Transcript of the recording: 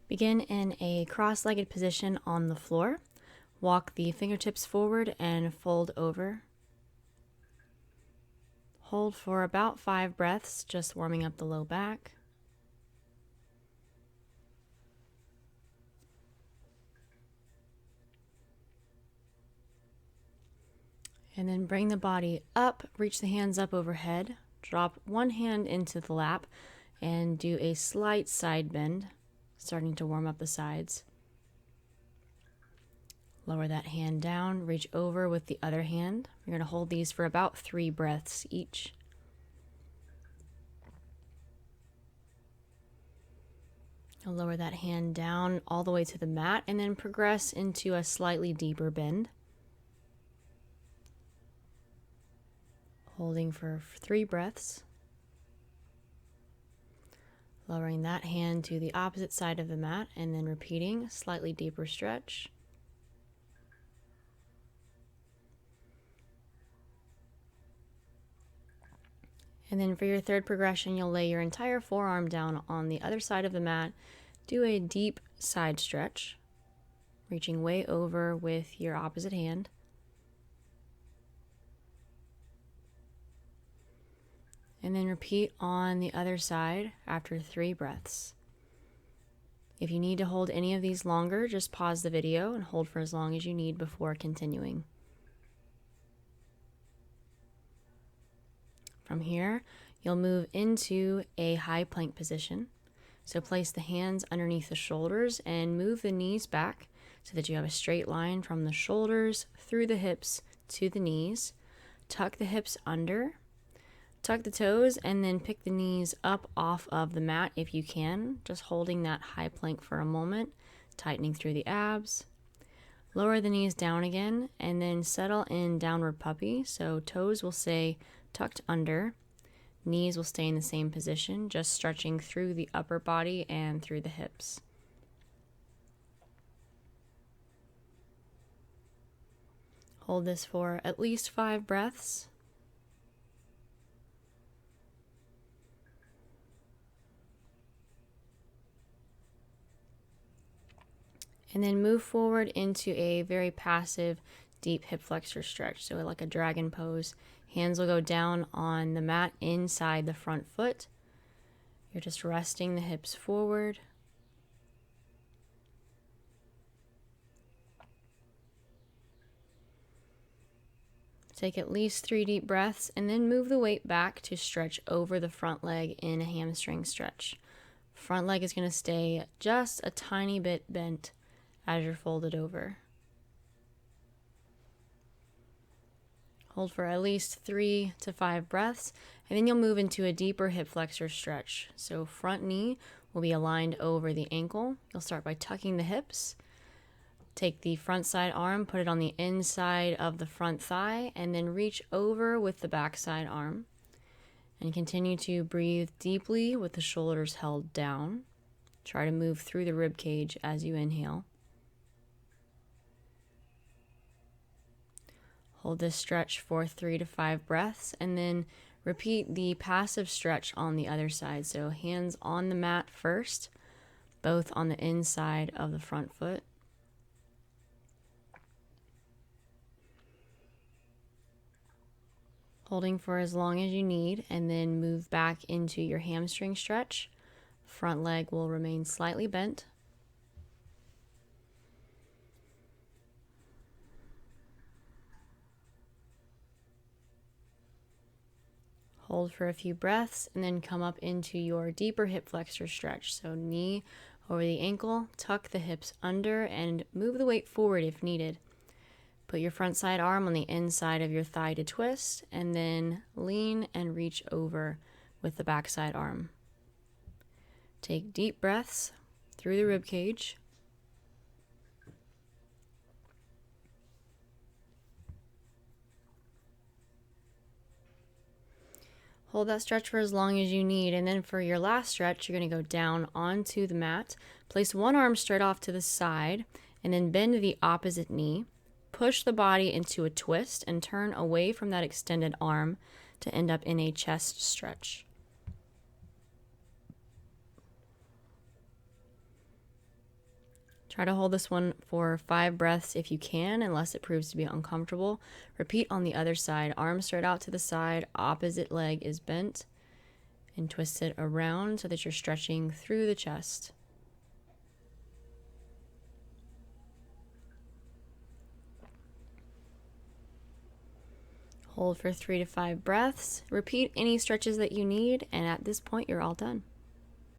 Begin in a cross-legged position on the floor. Walk the fingertips forward and fold over. Hold for about 5 breaths, just warming up the low back. And then bring the body up, reach the hands up overhead, drop one hand into the lap, and do a slight side bend, starting to warm up the sides. Lower that hand down, reach over with the other hand. You're going to hold these for about 3 breaths each. You'll lower that hand down all the way to the mat and then progress into a slightly deeper bend. Holding for 3 breaths. Lowering that hand to the opposite side of the mat and then repeating, slightly deeper stretch. And then for your third progression, you'll lay your entire forearm down on the other side of the mat. Do a deep side stretch, reaching way over with your opposite hand. And then repeat on the other side after 3 breaths. If you need to hold any of these longer, just pause the video and hold for as long as you need before continuing. From here, you'll move into a high plank position. So place the hands underneath the shoulders and move the knees back so that you have a straight line from the shoulders through the hips to the knees. Tuck the hips under. Tuck the toes and then pick the knees up off of the mat if you can, just holding that high plank for a moment, tightening through the abs. Lower the knees down again and then settle in downward puppy. So toes will stay tucked under, knees will stay in the same position, just stretching through the upper body and through the hips. Hold this for at least 5 breaths. And then move forward into a very passive, deep hip flexor stretch. So like a dragon pose. Hands will go down on the mat inside the front foot. You're just resting the hips forward. Take at least 3 deep breaths and then move the weight back to stretch over the front leg in a hamstring stretch. Front leg is going to stay just a tiny bit bent as you're folded over. Hold for at least 3 to 5 breaths, and then you'll move into a deeper hip flexor stretch. So front knee will be aligned over the ankle. You'll start by tucking the hips. Take the front side arm, put it on the inside of the front thigh, and then reach over with the back side arm. And continue to breathe deeply with the shoulders held down. Try to move through the rib cage as you inhale. Hold this stretch for 3 to 5 breaths and then repeat the passive stretch on the other side. So hands on the mat first, both on the inside of the front foot. Holding for as long as you need and then move back into your hamstring stretch. Front leg will remain slightly bent. Hold for a few breaths and then come up into your deeper hip flexor stretch. So knee over the ankle, tuck the hips under and move the weight forward if needed. Put your front side arm on the inside of your thigh to twist and then lean and reach over with the back side arm. Take deep breaths through the rib cage. Hold that stretch for as long as you need, and then for your last stretch, you're going to go down onto the mat. Place one arm straight off to the side, and then bend the opposite knee. Push the body into a twist and turn away from that extended arm to end up in a chest stretch. Try to hold this one for 5 breaths if you can, unless it proves to be uncomfortable. Repeat on the other side. Arms straight out to the side, opposite leg is bent, and twist it around so that you're stretching through the chest. Hold for 3 to 5 breaths. Repeat any stretches that you need, and at this point, you're all done.